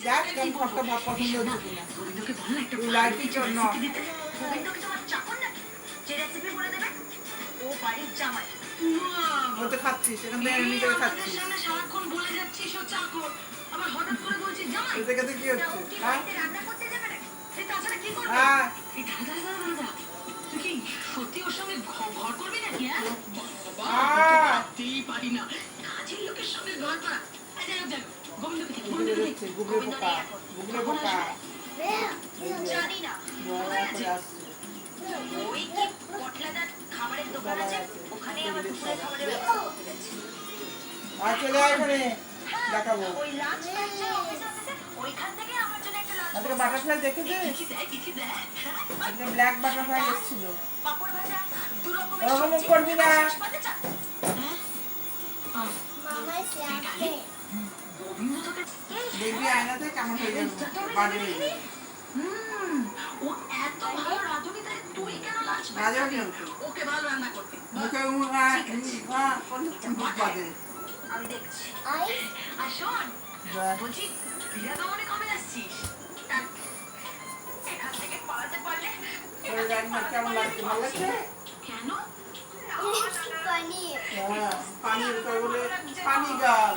দেখ কেমন একটা ভাব পছন্দ হচ্ছে কিনা। গোবিন্দকে বল না একটা লাইটির জন্য গোবিন্দ কি তোমার চাকর নাকি যে রেসিপি বলে দেবে? ও বাড়ির জামাই। ওতে খাচ্ছিস, এখান থেকে এমনি করে খাচ্ছিস। সামনে সারাক্ষণ বলে যাচ্ছিস ও চাকর, আবার হঠাৎ করে বলছিস জামাই। এতে খেতে কি হচ্ছে? হ্যাঁ রান্না করতে যাবে না, তাছাড়া কি করবে? হ্যাঁ এই দাদা দাদা দাদা, তুই কি সত্যি ওর সঙ্গে ঘর করবি নাকি? হ্যাঁ ভাবতেই পারি না কাজের লোকের সঙ্গে ঘর করা। যাই হোক গোবিন্দকে গুগলে পোকা, গুগলে পোকা জানি না ওই কি পটলাদার খাবারের দোকান আছে, ওখানে আমার দুপুরে খাবারের ব্যবস্থা করতে গেছি। আর চলে আয় এখানে দেখাবো। ওই লাঞ্চ টাইমে অফিসে ওইখান থেকে আমার জন্য একটা লাঞ্চ আজকে বাটারফ্লাই দেখেছিস? কিছু দেয় আজকে ব্ল্যাক বাটারফ্লাই এসেছিল। পাপড় ভাজা দু রকমের ওরকম সবজি করবি না। গোবিন্দ তোকে দেখবি আয়নাতে কেমন হয়ে যাবে, বাজে হয়ে যাবে। ও এত ভালো রাঁধুনি, তাই তুই কেন লাঞ্চ বাজে হয়ে যাবে। ওকে ভালো রান্না করতে মুখে বাজে। আমি দেখছি। আর শোন বলছি ক্রীড়া দমনে কবে আসছিস? এখান থেকে পালাতে পারলে কেমন লাগছে? ভালো লাগছে? কেন পানি বলে পানি গাল।